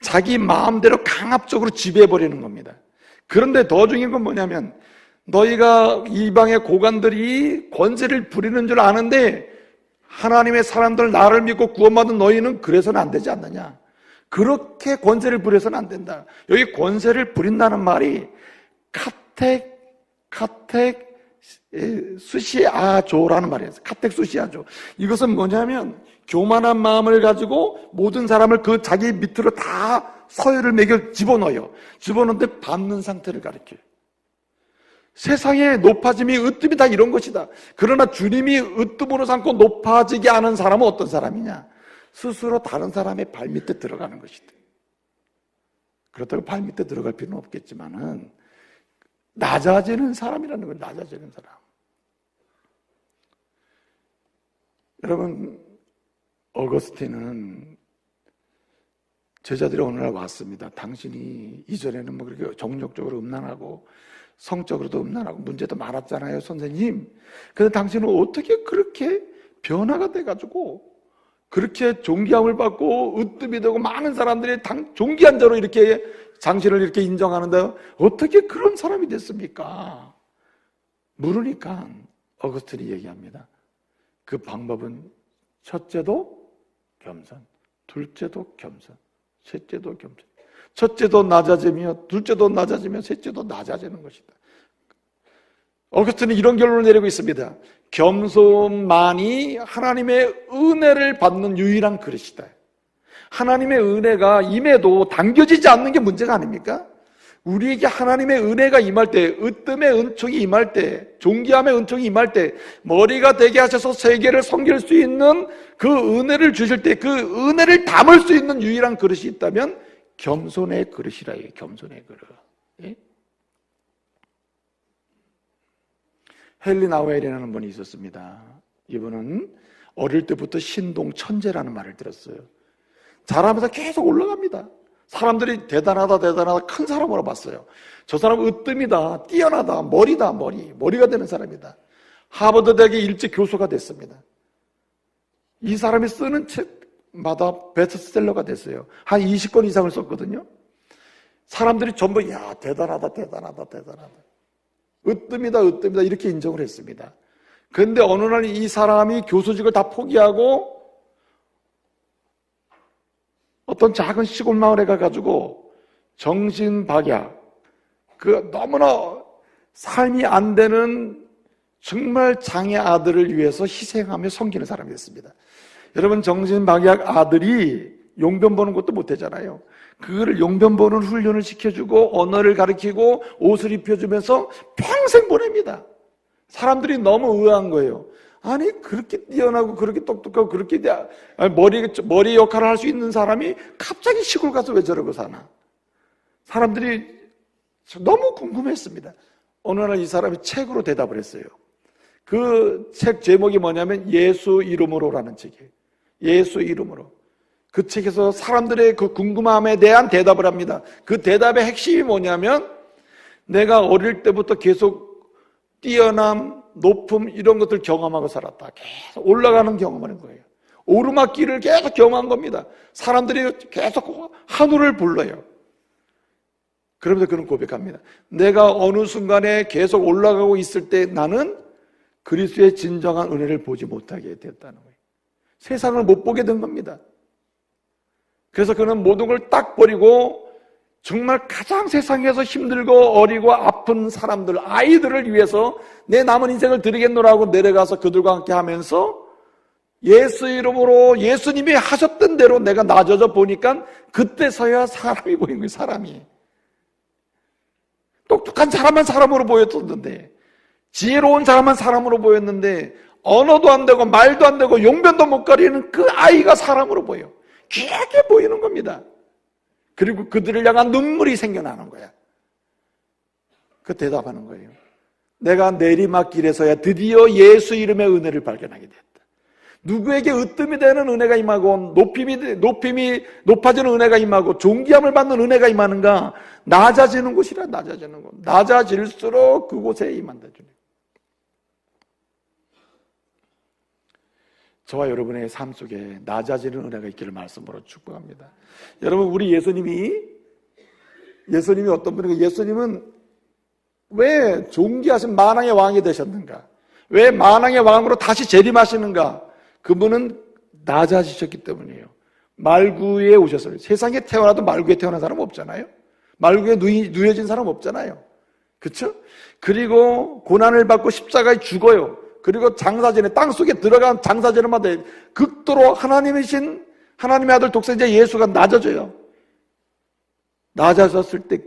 자기 마음대로 강압적으로 지배해버리는 겁니다. 그런데 더 중요한 건 뭐냐면 너희가 이방의 고관들이 권세를 부리는 줄 아는데 하나님의 사람들 나를 믿고 구원받은 너희는 그래서는 안 되지 않느냐. 그렇게 권세를 부려서는 안 된다. 여기 권세를 부린다는 말이 카텍 수시아조라는 말이에요. 카텍 수시아조. 이것은 뭐냐면 교만한 마음을 가지고 모든 사람을 그 자기 밑으로 다 서열을 매겨 집어넣어요. 집어넣는데 밟는 상태를 가리켜요. 세상의 높아짐이 으뜸이 다 이런 것이다. 그러나 주님이 으뜸으로 삼고 높아지게 하는 사람은 어떤 사람이냐? 스스로 다른 사람의 발밑에 들어가는 것이다. 그렇다고 발밑에 들어갈 필요는 없겠지만은 낮아지는 사람이라는 거예요. 낮아지는 사람. 여러분, 어거스틴은 제자들이 어느 날 왔습니다. 당신이 이전에는 뭐 그렇게 정력적으로 음란하고 성적으로도 음란하고 문제도 많았잖아요, 선생님. 근데 당신은 어떻게 그렇게 변화가 돼가지고 그렇게 존귀함을 받고 으뜸이 되고 많은 사람들이 존귀한 자로 이렇게 당신을 이렇게 인정하는데 어떻게 그런 사람이 됐습니까? 물으니까 어거스틴이 얘기합니다. 그 방법은 첫째도 겸손, 둘째도 겸손, 셋째도 겸손. 첫째도 낮아지며 둘째도 낮아지며 셋째도 낮아지는 것이다. 어거스틴은 이런 결론을 내리고 있습니다. 겸손만이 하나님의 은혜를 받는 유일한 그릇이다. 하나님의 은혜가 임해도 당겨지지 않는 게 문제가 아닙니까? 우리에게 하나님의 은혜가 임할 때, 으뜸의 은총이 임할 때, 존귀함의 은총이 임할 때, 머리가 되게 하셔서 세계를 섬길 수 있는 그 은혜를 주실 때, 그 은혜를 담을 수 있는 유일한 그릇이 있다면 겸손의 그릇이라 해요. 겸손의 그릇. 예? 헨리 나우엘이라는 분이 있었습니다. 이분은 어릴 때부터 신동 천재라는 말을 들었어요. 자라면서 계속 올라갑니다. 사람들이 대단하다 큰 사람으로 봤어요. 저 사람은 으뜸이다, 뛰어나다, 머리가 되는 사람이다. 하버드 대학의 일찍 교수가 됐습니다. 이 사람이 쓰는 책마다 베스트셀러가 됐어요. 한 20권 이상을 썼거든요. 사람들이 전부 야 대단하다 으뜸이다 이렇게 인정을 했습니다. 그런데 어느 날 이 사람이 교수직을 다 포기하고 어떤 작은 시골 마을에 가가지고 정신박약, 너무나 삶이 안 되는 정말 장애 아들을 위해서 희생하며 섬기는 사람이 됐습니다. 여러분, 정신박약 아들이 용변 보는 것도 못하잖아요. 그거를 용변 보는 훈련을 시켜주고 언어를 가르치고 옷을 입혀주면서 평생 보냅니다. 사람들이 너무 의아한 거예요. 아니 그렇게 뛰어나고 그렇게 똑똑하고 그렇게 머리 역할을 할 수 있는 사람이 갑자기 시골 가서 왜 저러고 사나? 사람들이 너무 궁금했습니다. 어느 날 이 사람이 책으로 대답을 했어요. 그 책 제목이 뭐냐면 예수 이름으로라는 책이에요. 예수 이름으로. 그 책에서 사람들의 그 궁금함에 대한 대답을 합니다. 그 대답의 핵심이 뭐냐면 내가 어릴 때부터 계속 뛰어남, 높음 이런 것들 경험하고 살았다. 계속 올라가는 경험하는 거예요. 오르막길을 계속 경험한 겁니다. 사람들이 계속 하늘을 불러요. 그러면서 그는 고백합니다. 내가 어느 순간에 계속 올라가고 있을 때 나는 그리스도의 진정한 은혜를 보지 못하게 됐다는 거예요. 세상을 못 보게 된 겁니다. 그래서 그는 모든 걸 딱 버리고 정말 가장 세상에서 힘들고 어리고 아픈 사람들, 아이들을 위해서 내 남은 인생을 드리겠노라고 내려가서 그들과 함께 하면서 예수 이름으로 예수님이 하셨던 대로 내가 낮아져 보니까 그때서야 사람이 보인 거예요. 사람이 똑똑한 사람만 사람으로 보였었는데, 지혜로운 사람만 사람으로 보였는데, 언어도 안 되고 말도 안 되고 용변도 못 가리는 그 아이가 사람으로 보여. 귀하게 보이는 겁니다. 그리고 그들을 향한 눈물이 생겨나는 거야. 그 대답하는 거예요. 내가 내리막길에서야 드디어 예수 이름의 은혜를 발견하게 됐다. 누구에게 으뜸이 되는 은혜가 임하고 높임이 높아지는 은혜가 임하고 존귀함을 받는 은혜가 임하는가? 낮아지는 곳이라. 낮아지는 곳. 낮아질수록 그곳에 임한다. 저와 여러분의 삶 속에 낮아지는 은혜가 있기를 말씀으로 축복합니다. 여러분, 우리 예수님이 어떤 분인가? 예수님은 왜 존귀하신 만왕의 왕이 되셨는가? 왜 만왕의 왕으로 다시 재림하시는가? 그분은 낮아지셨기 때문이에요. 말구에 오셨어요. 세상에 태어나도 말구에 태어난 사람 없잖아요. 말구에 누워진 사람 없잖아요. 그렇죠? 그리고 고난을 받고 십자가에 죽어요. 그리고 장사전에 땅속에 들어간 장사전마다 극도로 하나님의 아들 독생자 예수가 낮아져요. 낮아졌을 때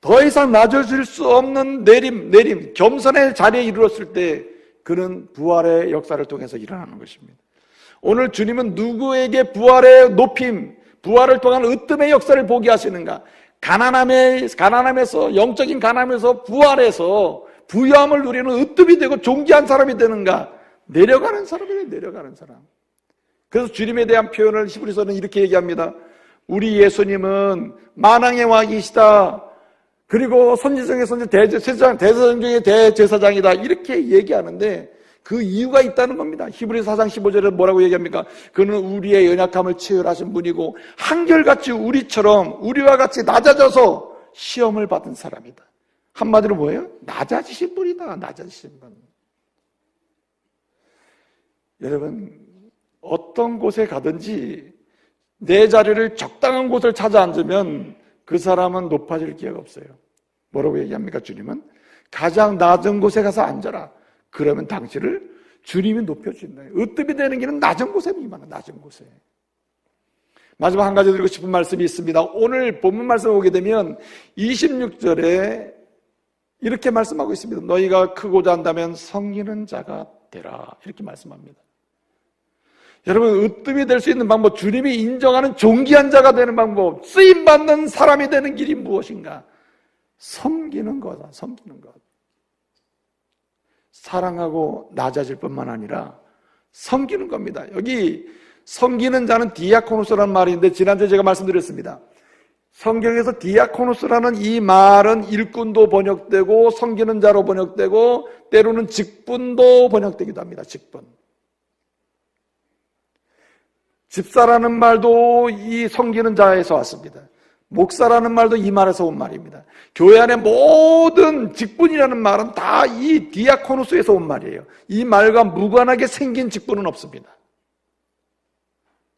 더 이상 낮아질 수 없는 내림, 겸손의 자리에 이르렀을 때 그는 부활의 역사를 통해서 일어나는 것입니다. 오늘 주님은 누구에게 부활의 높임, 부활을 통한 으뜸의 역사를 보게 하시는가? 가난함에서, 영적인 가난함에서 부활해서 부유함을 누리는 으뜸이 되고 존귀한 사람이 되는가? 내려가는 사람이에요. 내려가는 사람. 그래서 주님에 대한 표현을 히브리서는 이렇게 얘기합니다. 우리 예수님은 만왕의 왕이시다. 그리고 선지성의 선지 대제사장 중에 대제사장이다. 이렇게 얘기하는데 그 이유가 있다는 겁니다. 히브리서 4장 15절에 뭐라고 얘기합니까? 그는 우리의 연약함을 체휼하신 분이고 한결같이 우리와 같이 낮아져서 시험을 받은 사람이다. 한마디로 뭐예요? 낮아지신 분이다. 낮아지신 분. 여러분, 어떤 곳에 가든지 내 자리를 적당한 곳을 찾아 앉으면 그 사람은 높아질 기회가 없어요. 뭐라고 얘기합니까? 주님은 가장 낮은 곳에 가서 앉아라. 그러면 당신을 주님이 높여주신다. 으뜸이 되는 길은 낮은 곳에 임하는, 낮은 곳에. 마지막 한 가지 드리고 싶은 말씀이 있습니다. 오늘 본문 말씀을 보게 되면 26절에 이렇게 말씀하고 있습니다. 너희가 크고자 한다면 성기는 자가 되라. 이렇게 말씀합니다. 여러분, 으뜸이 될 수 있는 방법, 주님이 인정하는 존귀한 자가 되는 방법, 쓰임받는 사람이 되는 길이 무엇인가? 섬기는 거다. 섬기는 것. 사랑하고 낮아질 뿐만 아니라 섬기는 겁니다. 여기 섬기는 자는 디아코노스라는 말인데 지난주에 제가 말씀드렸습니다. 성경에서 디아코노스라는 이 말은 일꾼도 번역되고 섬기는 자로 번역되고 때로는 직분도 번역되기도 합니다. 직분. 집사라는 말도 이 섬기는 자에서 왔습니다. 목사라는 말도 이 말에서 온 말입니다. 교회 안에 모든 직분이라는 말은 다 이 디아코노스에서 온 말이에요. 이 말과 무관하게 생긴 직분은 없습니다.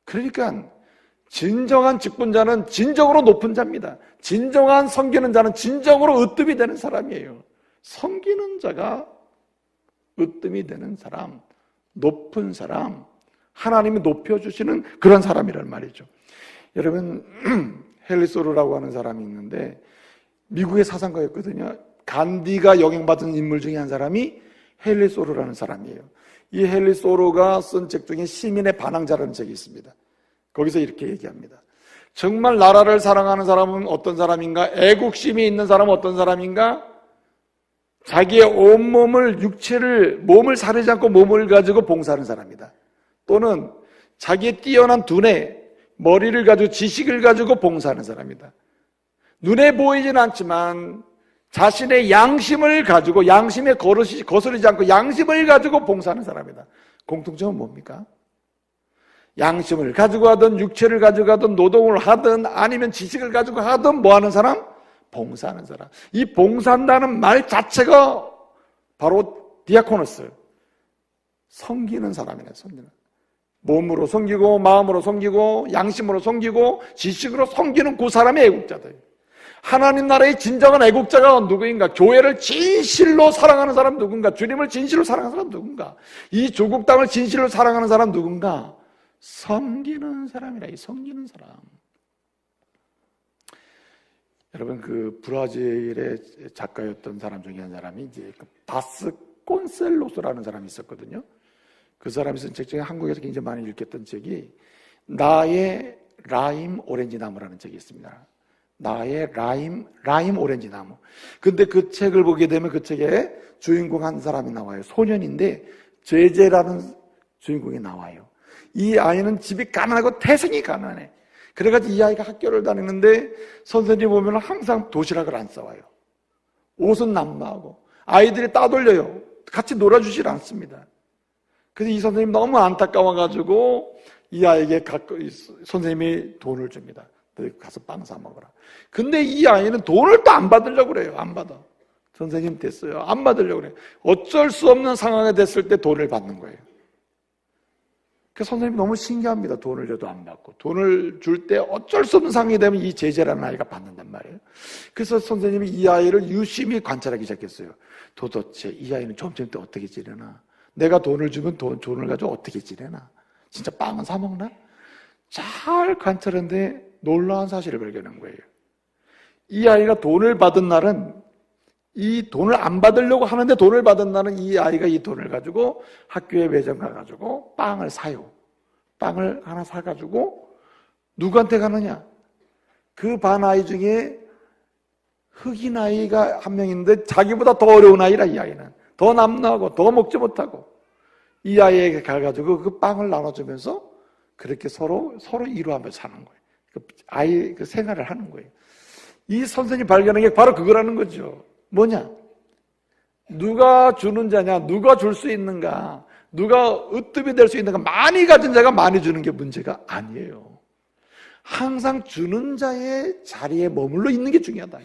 그러니까 진정한 직분자는 진정으로 높은 자입니다. 진정한 섬기는 자는 진정으로 으뜸이 되는 사람이에요. 섬기는 자가 으뜸이 되는 사람, 높은 사람, 하나님이 높여주시는 그런 사람이란 말이죠. 여러분, 헨리 소로라고 하는 사람이 있는데 미국의 사상가였거든요. 간디가 영향받은 인물 중에 한 사람이 헨리 소로라는 사람이에요. 이 헨리 소로가 쓴 책 중에 시민의 반항자라는 책이 있습니다. 거기서 이렇게 얘기합니다. 정말 나라를 사랑하는 사람은 어떤 사람인가? 애국심이 있는 사람은 어떤 사람인가? 자기의 온몸을, 몸을 사르지 않고 몸을 가지고 봉사하는 사람이다. 또는 자기의 뛰어난 두뇌, 머리를 가지고 지식을 가지고 봉사하는 사람이다. 눈에 보이진 않지만 자신의 양심을 가지고 양심에 거스르지 않고 양심을 가지고 봉사하는 사람이다. 공통점은 뭡니까? 양심을 가지고 하든 육체를 가지고 하든 노동을 하든 아니면 지식을 가지고 하든 뭐 하는 사람? 봉사하는 사람. 이 봉사한다는 말 자체가 바로 디아코노스. 섬기는 사람이네, 섬기는. 몸으로 섬기고 마음으로 섬기고 양심으로 섬기고 지식으로 섬기는 그 사람의 애국자들. 하나님 나라의 진정한 애국자가 누구인가? 교회를 진실로 사랑하는 사람 누군가? 주님을 진실로 사랑하는 사람 누군가? 이 조국 땅을 진실로 사랑하는 사람 누군가? 섬기는 사람이라. 이 섬기는 사람. 여러분, 그 브라질의 작가였던 사람 중에 한 사람이 이제 바스콘셀로스라는 사람이 있었거든요. 그 사람이 쓴 책 중에 한국에서 굉장히 많이 읽혔던 책이 나의 라임 오렌지 나무라는 책이 있습니다. 나의 라임 오렌지 나무. 근데 그 책을 보게 되면 그 책에 주인공 한 사람이 나와요. 소년인데 제제라는 주인공이 나와요. 이 아이는 집이 가난하고 태생이 가난해. 그래가지고 이 아이가 학교를 다니는데 선생님 보면 항상 도시락을 안 싸와요. 옷은 남마하고 아이들이 따돌려요. 같이 놀아주질 않습니다. 그래서 이 선생님이 너무 안타까워가지고 이 아이에게 선생님이 돈을 줍니다. 가서 빵 사 먹어라. 근데 이 아이는 돈을 또 안 받으려고 그래요. 안 받아. 선생님 됐어요. 안 받으려고 그래요. 어쩔 수 없는 상황에 됐을 때 돈을 받는 거예요. 그 선생님이 너무 신기합니다. 돈을 줘도 안 받고. 돈을 줄 때 어쩔 수 없는 상황이 되면 이 제재라는 아이가 받는단 말이에요. 그래서 선생님이 이 아이를 유심히 관찰하기 시작했어요. 도대체 이 아이는 점점 때 어떻게 지내나? 내가 돈을 주면 돈을 가지고 어떻게 지내나? 진짜 빵은 사 먹나? 잘 관찰했는데 놀라운 사실을 발견한 거예요. 이 아이가 돈을 받은 날은 이 돈을 안 받으려고 하는데 돈을 받은 날은 이 아이가 이 돈을 가지고 학교에 매점 가가지고 빵을 사요. 빵을 하나 사가지고 누구한테 가느냐? 그 반 아이 중에 흑인 아이가 한 명 있는데 자기보다 더 어려운 아이라 이 아이는. 더 남나하고 더 먹지 못하고 이 아이에게 가가지고 그 빵을 나눠주면서 그렇게 서로 이루하며 사는 거예요. 아이 그 생활을 하는 거예요. 이 선생님이 발견한 게 바로 그거라는 거죠. 뭐냐? 누가 주는 자냐? 누가 줄 수 있는가? 누가 으뜸이 될 수 있는가? 많이 가진 자가 많이 주는 게 문제가 아니에요. 항상 주는 자의 자리에 머물러 있는 게 중요하다.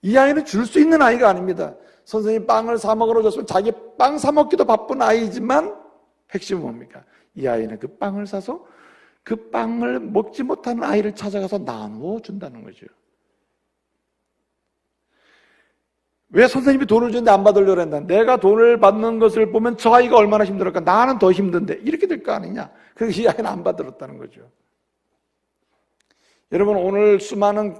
이 아이는 줄 수 있는 아이가 아닙니다. 선생님이 빵을 사 먹으러 줬으면 자기 빵 사 먹기도 바쁜 아이지만 핵심은 뭡니까? 이 아이는 그 빵을 사서 그 빵을 먹지 못하는 아이를 찾아가서 나누어 준다는 거죠. 왜 선생님이 돈을 주는데 안 받으려고 한다? 내가 돈을 받는 것을 보면 저 아이가 얼마나 힘들을까? 나는 더 힘든데 이렇게 될 거 아니냐? 그래서 이 아이는 안 받들었다는 거죠. 여러분, 오늘 수많은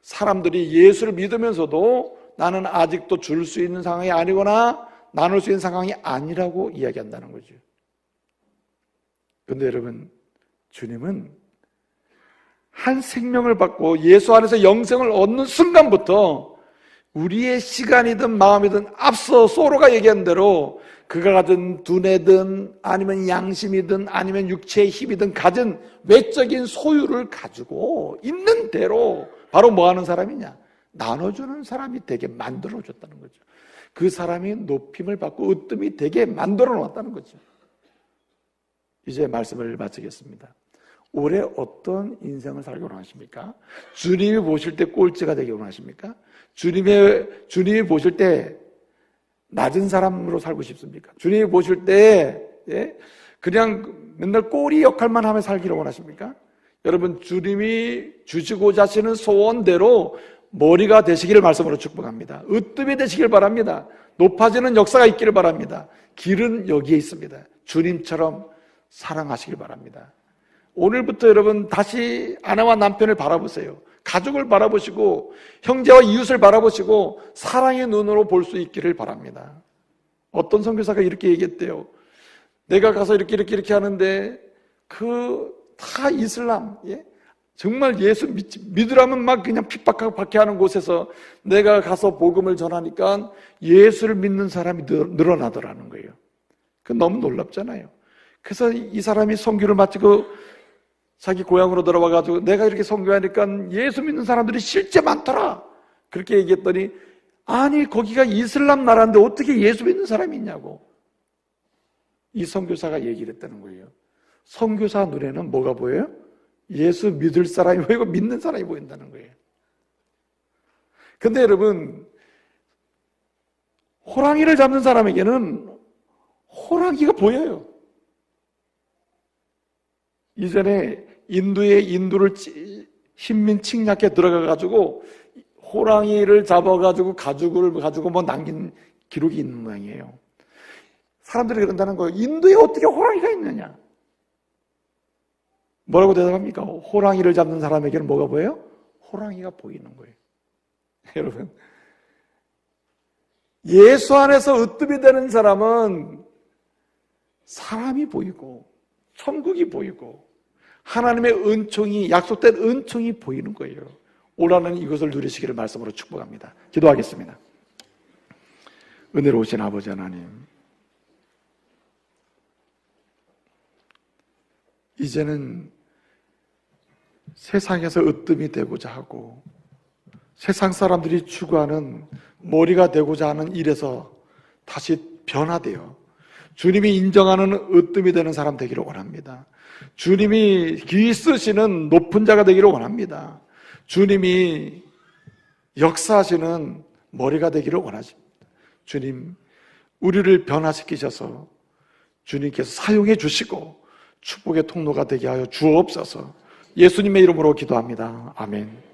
사람들이 예수를 믿으면서도 나는 아직도 줄 수 있는 상황이 아니거나 나눌 수 있는 상황이 아니라고 이야기한다는 거죠. 그런데 여러분, 주님은 한 생명을 받고 예수 안에서 영생을 얻는 순간부터 우리의 시간이든 마음이든 앞서 소로가 얘기한 대로 그가 가진 두뇌든 아니면 양심이든 아니면 육체의 힘이든 가진 외적인 소유를 가지고 있는 대로 바로 뭐 하는 사람이냐? 나눠주는 사람이 되게 만들어줬다는 거죠. 그 사람이 높임을 받고 으뜸이 되게 만들어 놓았다는 거죠. 이제 말씀을 마치겠습니다. 올해 어떤 인생을 살기 원하십니까? 주님이 보실 때 꼴찌가 되기 원하십니까? 주님이 보실 때 낮은 사람으로 살고 싶습니까? 주님이 보실 때 그냥 맨날 꼬리 역할만 하며 살기를 원하십니까? 여러분, 주님이 주시고자 하시는 소원대로 머리가 되시기를 말씀으로 축복합니다. 으뜸이 되시길 바랍니다. 높아지는 역사가 있기를 바랍니다. 길은 여기에 있습니다. 주님처럼 사랑하시길 바랍니다. 오늘부터 여러분 다시 아내와 남편을 바라보세요. 가족을 바라보시고 형제와 이웃을 바라보시고 사랑의 눈으로 볼 수 있기를 바랍니다. 어떤 선교사가 이렇게 얘기했대요. 내가 가서 이렇게 하는데 다 이슬람, 정말 예수 믿으라면 막 그냥 핍박하고 박해하는 곳에서 내가 가서 복음을 전하니까 예수를 믿는 사람이 늘어나더라는 거예요. 그 너무 놀랍잖아요. 그래서 이 사람이 선교를 마치고 자기 고향으로 돌아와가지고 내가 이렇게 선교하니까 예수 믿는 사람들이 실제 많더라. 그렇게 얘기했더니 아니 거기가 이슬람 나라인데 어떻게 예수 믿는 사람이 있냐고 이 선교사가 얘기를 했다는 거예요. 선교사 눈에는 뭐가 보여요? 예수 믿을 사람이 보이고 믿는 사람이 보인다는 거예요. 근데 여러분, 호랑이를 잡는 사람에게는 호랑이가 보여요. 이전에 인두를 신민 침략에 들어가가지고 호랑이를 잡아가지고 가죽을 가지고 뭐 남긴 기록이 있는 모양이에요. 사람들이 그런다는 거예요. 인도에 어떻게 호랑이가 있느냐? 뭐라고 대답합니까? 호랑이를 잡는 사람에게는 뭐가 보여요? 호랑이가 보이는 거예요. 여러분, 예수 안에서 으뜸이 되는 사람은 사람이 보이고 천국이 보이고 하나님의 은총이, 약속된 은총이 보이는 거예요. 올한해는 이것을 누리시기를 말씀으로 축복합니다. 기도하겠습니다. 은혜로우신 아버지 하나님, 이제는 세상에서 으뜸이 되고자 하고 세상 사람들이 추구하는 머리가 되고자 하는 일에서 다시 변화되어 주님이 인정하는 으뜸이 되는 사람 되기를 원합니다. 주님이 귀 쓰시는 높은 자가 되기를 원합니다. 주님이 역사하시는 머리가 되기를 원하십니다. 주님, 우리를 변화시키셔서 주님께서 사용해 주시고 축복의 통로가 되게 하여 주옵소서. 예수님의 이름으로 기도합니다. 아멘.